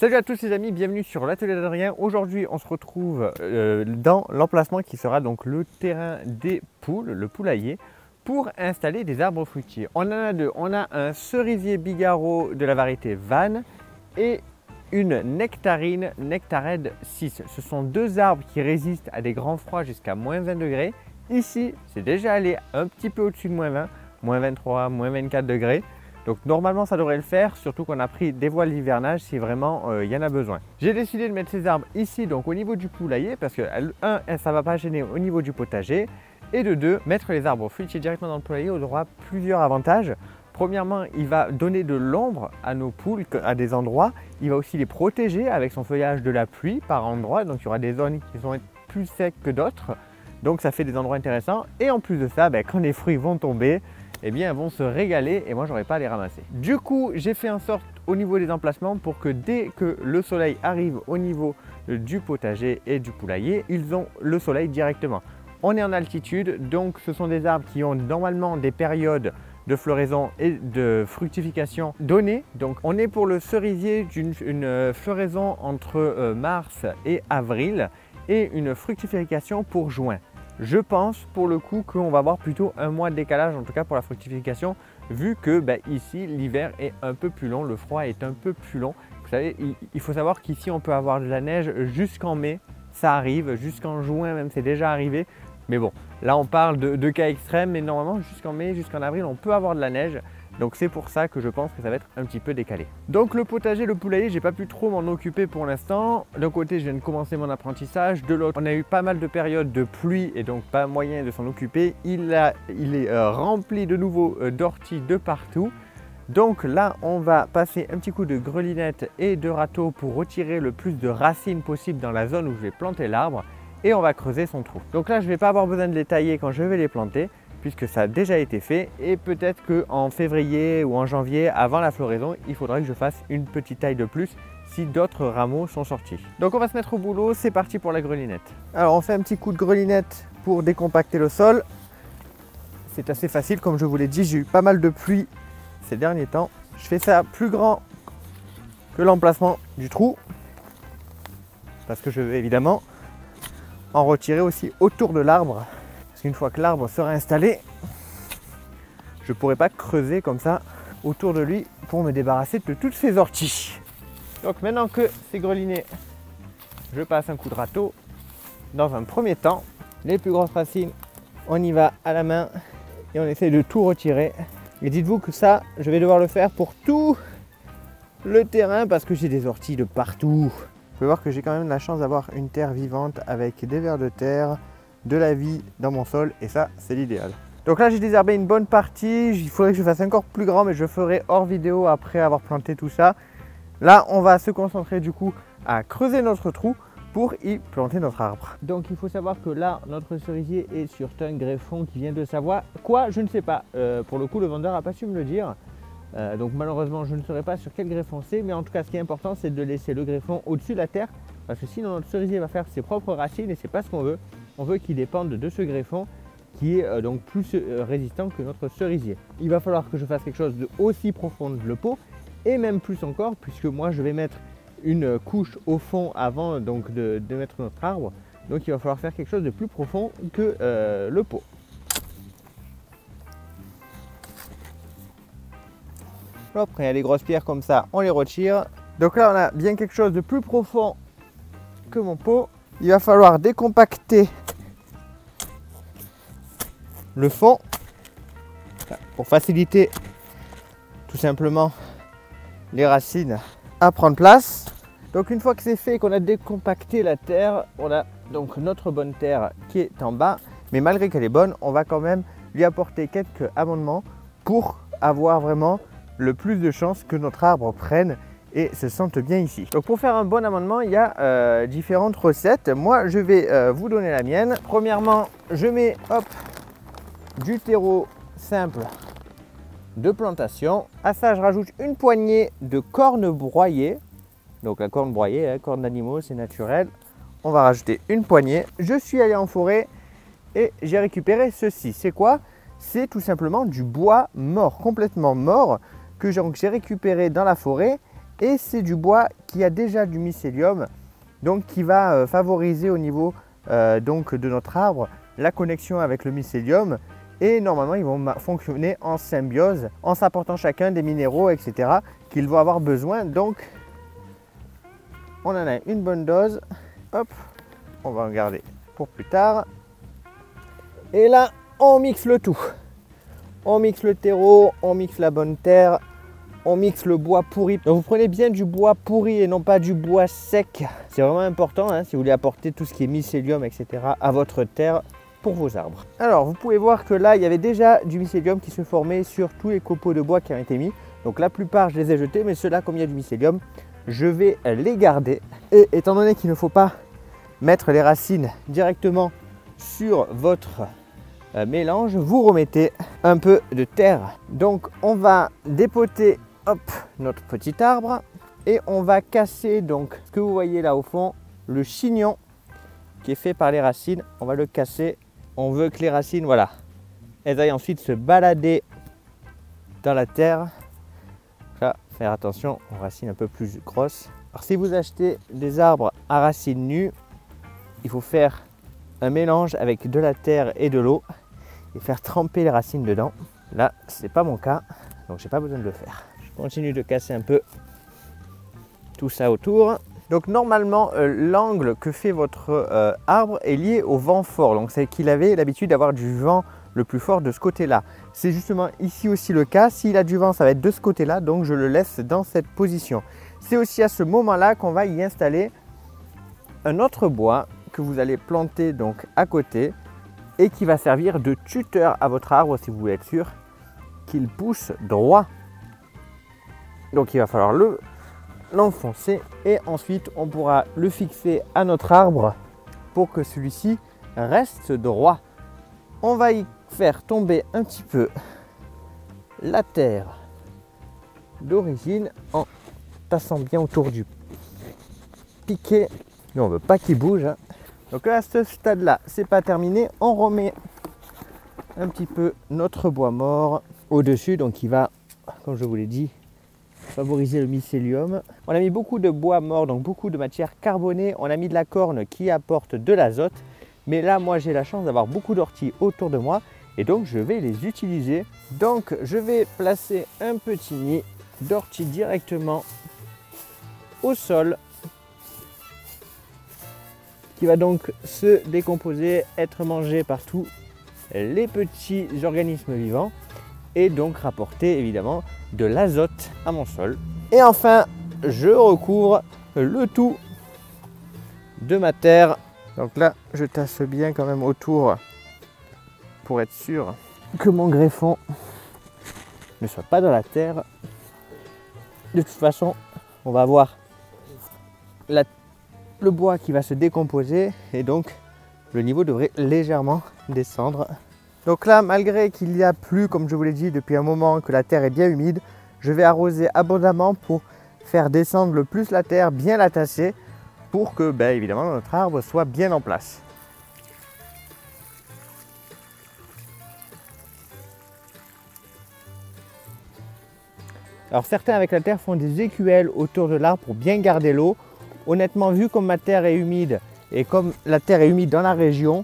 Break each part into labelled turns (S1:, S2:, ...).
S1: Salut à tous les amis, bienvenue sur l'atelier d'Adrien. Aujourd'hui on se retrouve dans l'emplacement qui sera donc le terrain des poules, le poulailler, pour installer des arbres fruitiers. On en a deux, on a un cerisier bigarreau de la variété Vannes et une nectarine Nectared 6. Ce sont deux arbres qui résistent à des grands froids jusqu'à moins 20 degrés. Ici c'est déjà allé un petit peu au-dessus de moins 20, moins 23, moins 24 degrés. Donc normalement ça devrait le faire, surtout qu'on a pris des voiles d'hivernage si vraiment il y en a besoin. J'ai décidé de mettre ces arbres ici, donc au niveau du poulailler, parce que un, ça ne va pas gêner au niveau du potager, et de deux, mettre les arbres fruitiers directement dans le poulailler aura plusieurs avantages. Premièrement, il va donner de l'ombre à nos poules à des endroits, il va aussi les protéger avec son feuillage de la pluie par endroits, donc il y aura des zones qui vont être plus secs que d'autres, donc ça fait des endroits intéressants. Et en plus de ça, quand les fruits vont tomber, eh bien, elles vont se régaler et moi, j'aurai pas à les ramasser. Du coup, j'ai fait en sorte au niveau des emplacements pour que dès que le soleil arrive au niveau du potager et du poulailler, ils ont le soleil directement. On est en altitude, donc ce sont des arbres qui ont normalement des périodes de floraison et de fructification données. Donc, on est pour le cerisier d'une floraison entre mars et avril et une fructification pour juin. Je pense pour le coup qu'on va avoir plutôt un mois de décalage, en tout cas pour la fructification, vu que ici l'hiver est un peu plus long, le froid est un peu plus long. Vous savez, il faut savoir qu'ici on peut avoir de la neige jusqu'en mai, ça arrive, jusqu'en juin même c'est déjà arrivé. Mais bon, là on parle de cas extrêmes, mais normalement jusqu'en mai, jusqu'en avril on peut avoir de la neige. Donc c'est pour ça que je pense que ça va être un petit peu décalé. Donc le potager, le poulailler, j'ai pas pu trop m'en occuper pour l'instant. D'un côté, je viens de commencer mon apprentissage. De l'autre, on a eu pas mal de périodes de pluie et donc pas moyen de s'en occuper. Il est rempli de nouveau d'orties de partout. Donc là, on va passer un petit coup de grelinette et de râteau pour retirer le plus de racines possible dans la zone où je vais planter l'arbre. Et on va creuser son trou. Donc là, je ne vais pas avoir besoin de les tailler quand je vais les planter, puisque ça a déjà été fait, et peut-être qu'en février ou en janvier, avant la floraison, il faudra que je fasse une petite taille de plus si d'autres rameaux sont sortis. Donc on va se mettre au boulot, c'est parti pour la grelinette. Alors on fait un petit coup de grelinette pour décompacter le sol. C'est assez facile, comme je vous l'ai dit, j'ai eu pas mal de pluie ces derniers temps. Je fais ça plus grand que l'emplacement du trou, parce que je vais évidemment en retirer aussi autour de l'arbre. Une fois que l'arbre sera installé, je ne pourrai pas creuser comme ça autour de lui pour me débarrasser de toutes ces orties. Donc maintenant que c'est greliné, je passe un coup de râteau. Dans un premier temps, les plus grosses racines, on y va à la main et on essaie de tout retirer. Et dites-vous que ça, je vais devoir le faire pour tout le terrain parce que j'ai des orties de partout. Vous pouvez voir que j'ai quand même la chance d'avoir une terre vivante avec des vers de terre, de la vie dans mon sol, et ça c'est l'idéal. Donc là j'ai désherbé une bonne partie, il faudrait que je fasse encore plus grand, mais je ferai hors vidéo après avoir planté tout ça. Là on va se concentrer du coup à creuser notre trou pour y planter notre arbre. Donc il faut savoir que là notre cerisier est sur un greffon qui vient de Savoie. Quoi, je ne sais pas, pour le coup le vendeur n'a pas su me le dire. Donc malheureusement je ne saurais pas sur quel greffon c'est, mais en tout cas ce qui est important c'est de laisser le greffon au-dessus de la terre, parce que sinon notre cerisier va faire ses propres racines et c'est pas ce qu'on veut. On veut qu'il dépende de ce greffon qui est donc plus résistant que notre cerisier. Il va falloir que je fasse quelque chose de aussi profond que le pot, et même plus encore, puisque moi je vais mettre une couche au fond avant donc de mettre notre arbre. Donc il va falloir faire quelque chose de plus profond que le pot. Hop, quand il y a des grosses pierres comme ça, on les retire. Donc là on a bien quelque chose de plus profond que mon pot. Il va falloir décompacter le fond pour faciliter tout simplement les racines à prendre place. Donc une fois que c'est fait, qu'on a décompacté la terre, on a donc notre bonne terre qui est en bas, mais malgré qu'elle est bonne, on va quand même lui apporter quelques amendements pour avoir vraiment le plus de chances que notre arbre prenne et se sente bien ici. Donc pour faire un bon amendement, il y a différentes recettes. Moi je vais vous donner la mienne. Premièrement, je mets du terreau simple de plantation. À ça je rajoute une poignée de corne broyée. Donc la corne broyée, corne d'animaux, c'est naturel. On va rajouter une poignée. Je suis allé en forêt et j'ai récupéré ceci. C'est quoi? C'est tout simplement du bois mort, complètement mort, que j'ai récupéré dans la forêt et c'est du bois qui a déjà du mycélium, donc qui va favoriser au niveau donc de notre arbre la connexion avec le mycélium, et normalement ils vont fonctionner en symbiose en s'apportant chacun des minéraux etc. qu'ils vont avoir besoin. Donc on en a une bonne dose, hop, on va en garder pour plus tard. Et là on mixe le tout, on mixe le terreau, on mixe la bonne terre, on mixe le bois pourri. Donc vous prenez bien du bois pourri et non pas du bois sec, c'est vraiment important hein, si vous voulez apporter tout ce qui est mycélium etc. à votre terre pour vos arbres. Alors vous pouvez voir que là il y avait déjà du mycélium qui se formait sur tous les copeaux de bois qui ont été mis. Donc la plupart je les ai jetés, mais ceux-là comme il y a du mycélium, je vais les garder. Et étant donné qu'il ne faut pas mettre les racines directement sur votre mélange, vous remettez un peu de terre. Donc on va dépoter hop, notre petit arbre et on va casser donc ce que vous voyez là au fond, le chignon qui est fait par les racines. On va le casser. On veut que les racines, voilà, elles aillent ensuite se balader dans la terre. Là, faire attention aux racines un peu plus grosses. Alors si vous achetez des arbres à racines nues, il faut faire un mélange avec de la terre et de l'eau et faire tremper les racines dedans. Là, c'est pas mon cas, donc j'ai pas besoin de le faire. Je continue de casser un peu tout ça autour. Donc normalement, l'angle que fait votre arbre est lié au vent fort. Donc c'est qu'il avait l'habitude d'avoir du vent le plus fort de ce côté-là. C'est justement ici aussi le cas. S'il a du vent, ça va être de ce côté-là, donc je le laisse dans cette position. C'est aussi à ce moment-là qu'on va y installer un autre bois que vous allez planter donc à côté et qui va servir de tuteur à votre arbre si vous voulez être sûr qu'il pousse droit. Donc il va falloir l'enfoncer et ensuite on pourra le fixer à notre arbre pour que celui-ci reste droit. On va y faire tomber un petit peu la terre d'origine en tassant bien autour du piquet. Mais on ne veut pas qu'il bouge hein. Donc à ce stade là c'est pas terminé, on remet un petit peu notre bois mort au dessus, donc il va, comme je vous l'ai dit, favoriser le mycélium. On a mis beaucoup de bois mort, donc beaucoup de matière carbonée. On a mis de la corne qui apporte de l'azote. Mais là, moi, j'ai la chance d'avoir beaucoup d'orties autour de moi et donc je vais les utiliser. Donc, je vais placer un petit nid d'orties directement au sol qui va donc se décomposer, être mangé par tous les petits organismes vivants et donc rapporter évidemment de l'azote à mon sol. Et enfin, je recouvre le tout de ma terre. Donc là, je tasse bien quand même autour pour être sûr que mon greffon ne soit pas dans la terre. De toute façon, on va avoir le bois qui va se décomposer et donc le niveau devrait légèrement descendre. Donc là, malgré qu'il y a plu, comme je vous l'ai dit, depuis un moment, que la terre est bien humide, je vais arroser abondamment pour faire descendre le plus la terre, bien la tasser, pour que, évidemment, notre arbre soit bien en place. Alors certains avec la terre font des écuelles autour de l'arbre pour bien garder l'eau. Honnêtement, vu comme ma terre est humide et comme la terre est humide dans la région,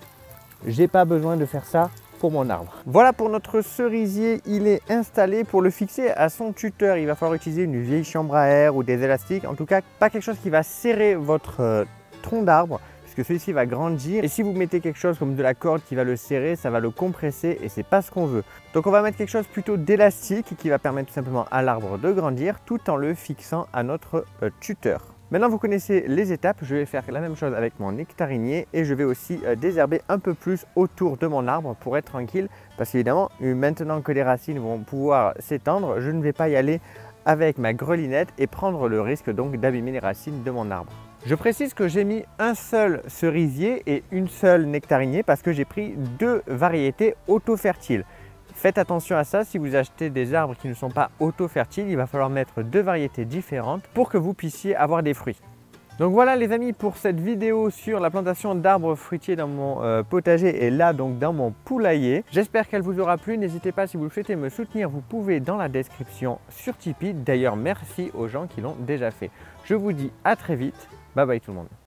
S1: j'ai pas besoin de faire ça pour mon arbre. Voilà pour notre cerisier, il est installé. Pour le fixer à son tuteur, il va falloir utiliser une vieille chambre à air ou des élastiques. En tout cas, pas quelque chose qui va serrer votre tronc d'arbre, puisque celui-ci va grandir. Et si vous mettez quelque chose comme de la corde qui va le serrer, ça va le compresser et c'est pas ce qu'on veut. Donc on va mettre quelque chose plutôt d'élastique qui va permettre tout simplement à l'arbre de grandir tout en le fixant à notre tuteur. Maintenant vous connaissez les étapes, je vais faire la même chose avec mon nectarinier et je vais aussi désherber un peu plus autour de mon arbre pour être tranquille, parce qu'évidemment maintenant que les racines vont pouvoir s'étendre, je ne vais pas y aller avec ma grelinette et prendre le risque donc d'abîmer les racines de mon arbre. Je précise que j'ai mis un seul cerisier et une seule nectarinier parce que j'ai pris deux variétés auto-fertiles. Faites attention à ça, si vous achetez des arbres qui ne sont pas auto-fertiles, il va falloir mettre deux variétés différentes pour que vous puissiez avoir des fruits. Donc voilà les amis pour cette vidéo sur la plantation d'arbres fruitiers dans mon potager et là donc dans mon poulailler. J'espère qu'elle vous aura plu. N'hésitez pas, si vous le souhaitez me soutenir, vous pouvez dans la description sur Tipeee. D'ailleurs merci aux gens qui l'ont déjà fait. Je vous dis à très vite. Bye bye tout le monde.